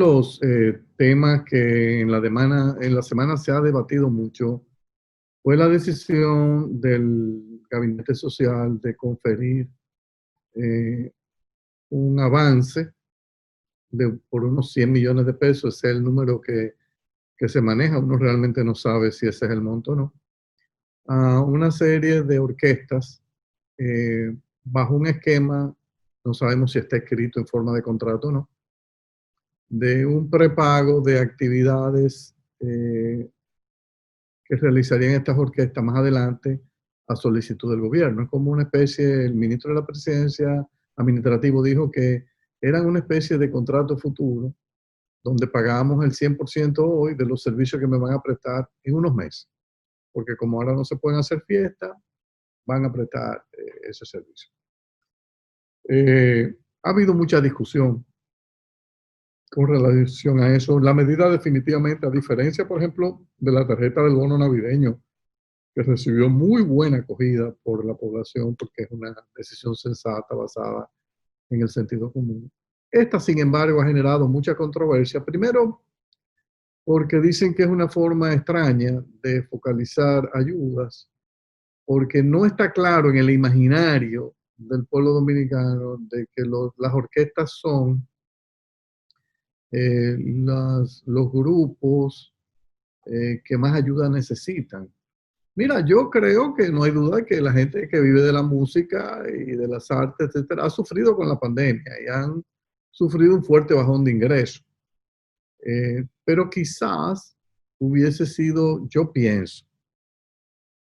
Los temas que en la semana se ha debatido mucho fue la decisión del Gabinete Social de conferir eh, un avance por unos 100 millones de pesos. Ese es el número que se maneja. Uno realmente no sabe si ese es el monto o no. A una serie de orquestas bajo un esquema, no sabemos si está escrito en forma de contrato o no, de un prepago de actividades que realizarían estas orquestas más adelante a solicitud del gobierno. Es como una especie, el ministro de la Presidencia administrativo dijo que eran una especie de contrato futuro donde pagábamos el 100% hoy de los servicios que me van a prestar en unos meses, porque como ahora no se pueden hacer fiestas, van a prestar ese servicio. Ha habido mucha discusión con relación a eso. La medida definitivamente, a diferencia, por ejemplo, de la tarjeta del bono navideño, que recibió muy buena acogida por la población porque es una decisión sensata basada en el sentido común. Esta, sin embargo, ha generado mucha controversia. Primero, porque dicen que es una forma extraña de focalizar ayudas, porque no está claro en el imaginario del pueblo dominicano de que las orquestas son los grupos que más ayuda necesitan. Mira, yo creo que no hay duda que la gente que vive de la música y de las artes, etcétera, ha sufrido con la pandemia y han sufrido un fuerte bajón de ingresos. Pero quizás hubiese sido, yo pienso,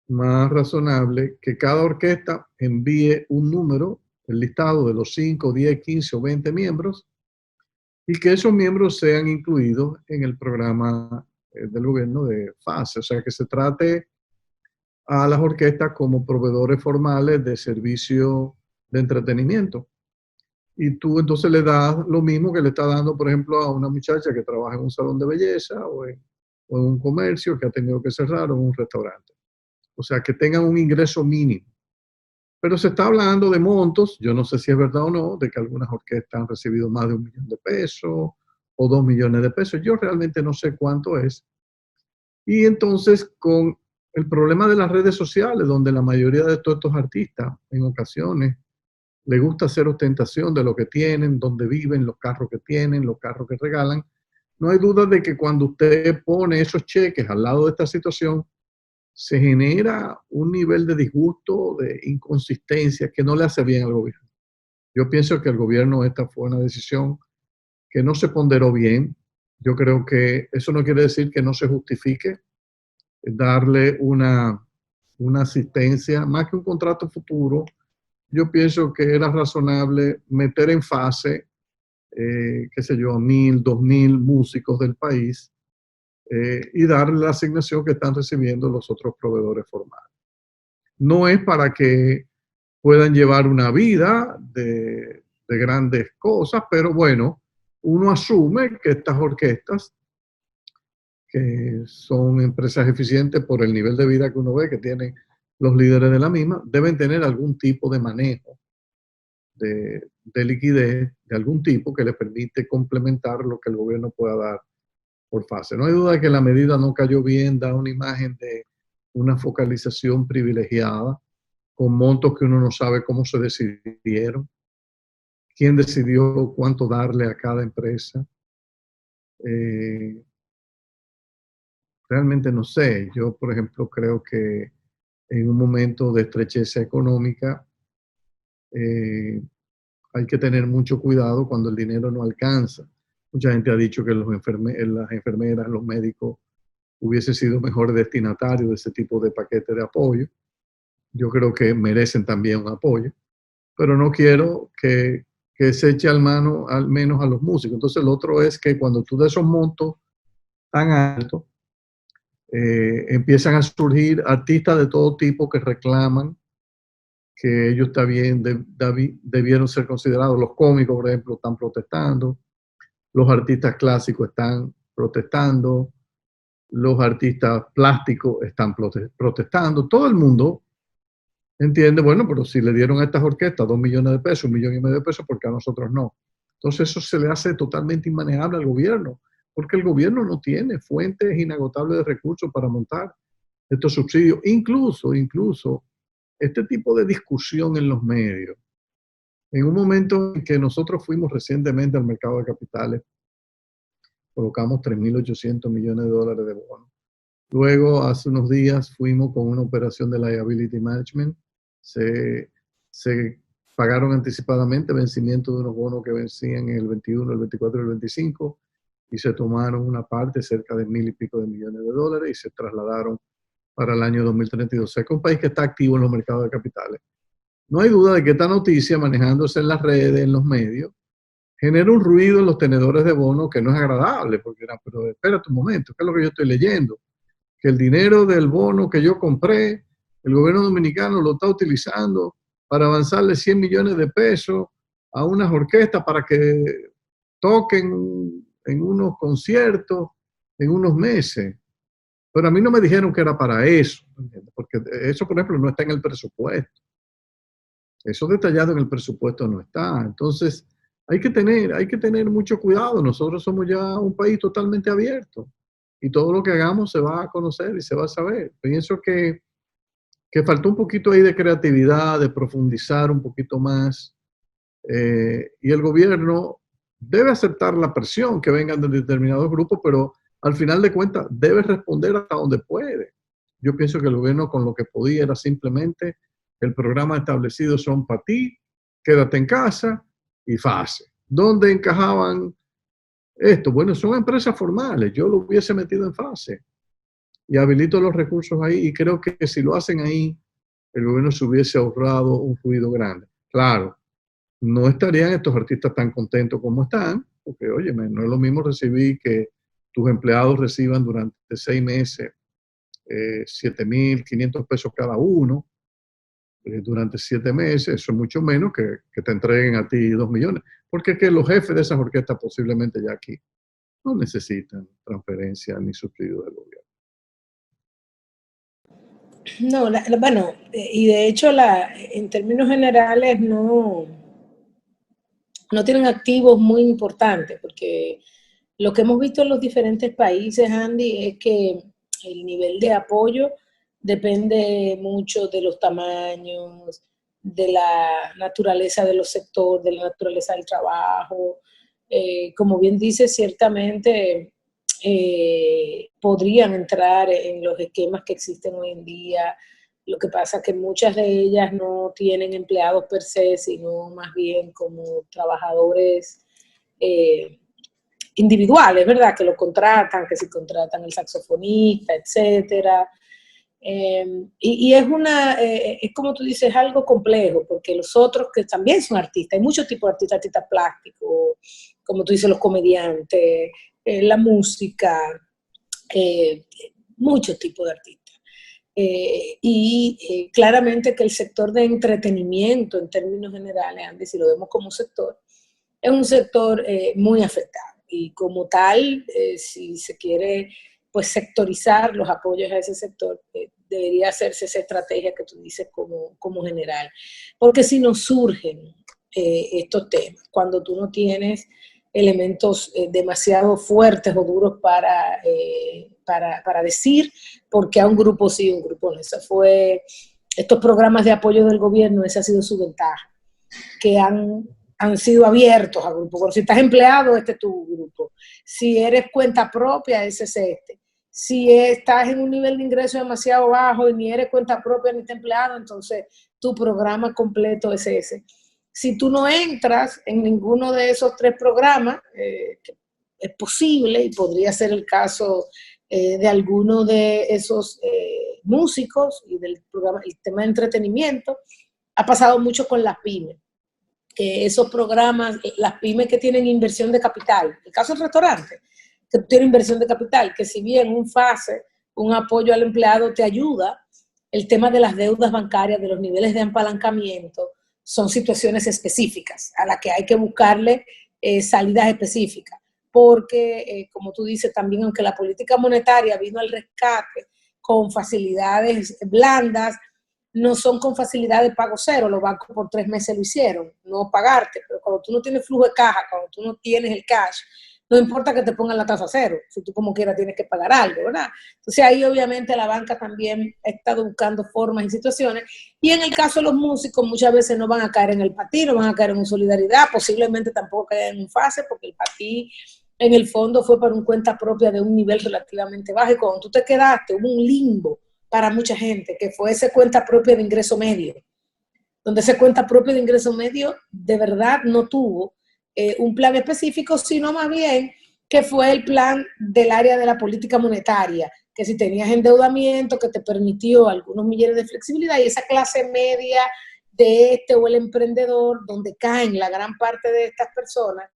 más razonable que cada orquesta envíe un número, el listado de los 5, 10, 15 o 20 miembros, y que esos miembros sean incluidos en el programa del gobierno de FASE. O sea, que se trate a las orquestas como proveedores formales de servicio de entretenimiento. Y tú entonces le das lo mismo que le está dando, por ejemplo, a una muchacha que trabaja en un salón de belleza o en un comercio que ha tenido que cerrar o en un restaurante. O sea, que tengan un ingreso mínimo. Pero se está hablando de montos, yo no sé si es verdad o no, de que algunas orquestas han recibido más de 1 millón de pesos o 2 millones de pesos. Yo realmente no sé cuánto es. Y entonces con el problema de las redes sociales, donde la mayoría de todos estos artistas en ocasiones les gusta hacer ostentación de lo que tienen, donde viven, los carros que tienen, los carros que regalan, no hay duda de que cuando usted pone esos cheques al lado de esta situación, se genera un nivel de disgusto, de inconsistencia que no le hace bien al gobierno. Yo pienso que el gobierno, esta fue una decisión que no se ponderó bien. Yo creo que eso no quiere decir que no se justifique darle una asistencia, más que un contrato futuro. Yo pienso que era razonable meter en fase, qué sé yo, a 1,000, 2,000 músicos del país y darle la asignación que están recibiendo los otros proveedores formales. No es para que puedan llevar una vida de grandes cosas, pero bueno, uno asume que estas orquestas, que son empresas eficientes por el nivel de vida que uno ve que tienen los líderes de la misma, deben tener algún tipo de manejo de liquidez de algún tipo que le permite complementar lo que el gobierno pueda dar por fase. No hay duda de que la medida no cayó bien, da una imagen de una focalización privilegiada, con montos que uno no sabe cómo se decidieron, quién decidió cuánto darle a cada empresa. Eh, Realmente no sé. Yo, por ejemplo, creo que en un momento de estrechez económica eh, hay que tener mucho cuidado cuando el dinero no alcanza. Mucha gente ha dicho que las enfermeras, los médicos hubiese sido mejor destinatario de ese tipo de paquete de apoyo. Yo creo que merecen también un apoyo, pero no quiero que se eche al menos a los músicos. Entonces, lo otro es que cuando tú das esos montos tan altos, empiezan a surgir artistas de todo tipo que reclaman que ellos también debieron ser considerados. Los cómicos, por ejemplo, están protestando, los artistas clásicos están protestando, los artistas plásticos están protestando, todo el mundo entiende, bueno, pero si le dieron a estas orquestas 2 millones de pesos, 1,5 millones de pesos, ¿por qué a nosotros no? Entonces eso se le hace totalmente inmanejable al gobierno, porque el gobierno no tiene fuentes inagotables de recursos para montar estos subsidios. Incluso, este tipo de discusión en los medios, en un momento en que nosotros fuimos recientemente al mercado de capitales, colocamos 3.800 millones de dólares de bonos. Luego, hace unos días, fuimos con una operación de liability management. Se pagaron anticipadamente vencimiento de unos bonos que vencían en el 21, el 24 y el 25, y se tomaron una parte, cerca de 1.000 y pico de millones de dólares, y se trasladaron para el año 2032. O sea, que es un país que está activo en los mercados de capitales. No hay duda de que esta noticia, manejándose en las redes, en los medios, genera un ruido en los tenedores de bonos que no es agradable, porque dirán, pero espérate un momento, ¿qué es lo que yo estoy leyendo? Que el dinero del bono que yo compré, el gobierno dominicano lo está utilizando para avanzarle 100 millones de pesos a unas orquestas para que toquen en unos conciertos en unos meses. Pero a mí no me dijeron que era para eso, porque eso, por ejemplo, no está en el presupuesto. Eso detallado en el presupuesto no está. Entonces, hay que tener mucho cuidado. Nosotros somos ya un país totalmente abierto y todo lo que hagamos se va a conocer y se va a saber. Pienso que faltó un poquito ahí de creatividad, de profundizar un poquito más, y el gobierno debe aceptar la presión que vengan de determinados grupos, pero al final de cuentas debe responder hasta donde puede. Yo pienso que el gobierno con lo que podía era simplemente el programa establecido son para ti, quédate en casa y fase. ¿Dónde encajaban esto? Bueno, son empresas formales, yo lo hubiese metido en fase y habilito los recursos ahí, y creo que si lo hacen ahí, el gobierno se hubiese ahorrado un ruido grande. Claro, no estarían estos artistas tan contentos como están, porque, oye, no es lo mismo recibir que tus empleados reciban durante 6 meses 7.500 pesos cada uno, durante 7 meses. Eso es mucho menos que te entreguen a ti 2 millones, porque es que los jefes de esas orquestas posiblemente ya aquí no necesitan transferencia ni subsidio del gobierno. No, bueno, y de hecho en términos generales no tienen activos muy importantes, porque lo que hemos visto en los diferentes países, Andy, es que el nivel de apoyo depende mucho de los tamaños, de la naturaleza de los sectores, de la naturaleza del trabajo. Como bien dice, ciertamente podrían entrar en los esquemas que existen hoy en día. Lo que pasa es que muchas de ellas no tienen empleados per se, sino más bien como trabajadores individuales, ¿verdad? Que lo contratan, que si contratan el saxofonista, etcétera. Y es como tú dices, algo complejo, porque los otros que también son artistas, hay muchos tipos de artistas plásticos, como tú dices, los comediantes, la música, muchos tipos de artistas. Claramente que el sector de entretenimiento, en términos generales, Andy, si lo vemos como sector, es un sector muy afectado. Y como tal, si se quiere pues sectorizar los apoyos a ese sector, debería hacerse esa estrategia que tú dices como general. Porque si no surgen estos temas, cuando tú no tienes elementos demasiado fuertes o duros para decir porque a un grupo sí, un grupo no. Estos programas de apoyo del gobierno, esa ha sido su ventaja, que han sido abiertos a grupos. Bueno, si estás empleado, este es tu grupo. Si eres cuenta propia, ese es este. Si estás en un nivel de ingreso demasiado bajo y ni eres cuenta propia ni estás empleado, entonces tu programa completo es ese. Si tú no entras en ninguno de esos 3 programas, es posible y podría ser el caso de alguno de esos músicos y del programa, el tema de entretenimiento, ha pasado mucho con las pymes. Esos programas, las pymes que tienen inversión de capital, el caso del restaurante, que tiene inversión de capital, que si bien un FASE, un apoyo al empleado te ayuda, el tema de las deudas bancarias, de los niveles de apalancamiento, son situaciones específicas a las que hay que buscarle salidas específicas. Porque, como tú dices también, aunque la política monetaria vino al rescate con facilidades blandas, no son con facilidad de pago cero. Los bancos por 3 meses lo hicieron, no pagarte, pero cuando tú no tienes flujo de caja, cuando tú no tienes el cash, no importa que te pongan la tasa cero, si tú como quieras tienes que pagar algo, ¿verdad? Entonces ahí obviamente la banca también ha estado buscando formas y situaciones, y en el caso de los músicos muchas veces no van a caer en el patí, no van a caer en solidaridad, posiblemente tampoco caer en un fase, porque el patí en el fondo fue para un cuenta propia de un nivel relativamente bajo, y cuando tú te quedaste hubo un limbo para mucha gente, que fue ese cuenta propia de ingreso medio, donde ese cuenta propia de ingreso medio de verdad no tuvo un plan específico, sino más bien que fue el plan del área de la política monetaria, que si tenías endeudamiento, que te permitió algunos millones de flexibilidad, y esa clase media de o el emprendedor, donde caen la gran parte de estas personas,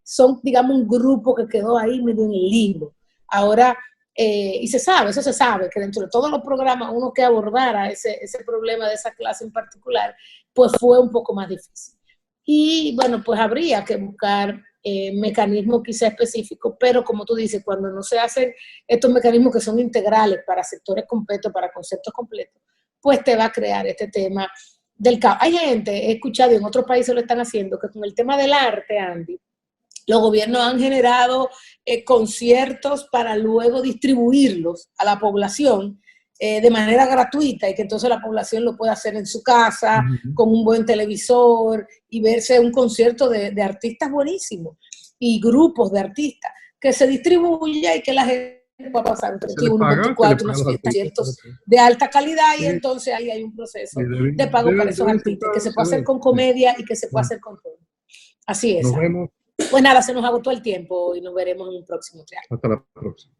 son, digamos, un grupo que quedó ahí medio en el limbo. Ahora, y se sabe, eso se sabe, que dentro de todos los programas uno que abordara ese problema de esa clase en particular, pues fue un poco más difícil. Y bueno, pues habría que buscar mecanismos quizá específicos, pero como tú dices, cuando no se hacen estos mecanismos que son integrales para sectores completos, para conceptos completos, pues te va a crear este tema del caos. Hay gente, he escuchado, y en otros países lo están haciendo, que con el tema del arte, Andy, los gobiernos han generado conciertos para luego distribuirlos a la población de manera gratuita, y que entonces la población lo pueda hacer en su casa, con un buen televisor, y verse un concierto de artistas buenísimos y grupos de artistas, que se distribuya y que la gente pueda pasar un 31, 24, unos conciertos de alta calidad, y entonces ahí hay un proceso de pago para esos artistas, que se puede hacer con comedia y que se puede hacer con todo. Así es. Nos vemos. Pues nada, se nos agotó el tiempo y nos veremos en un próximo triángulo. Hasta la próxima.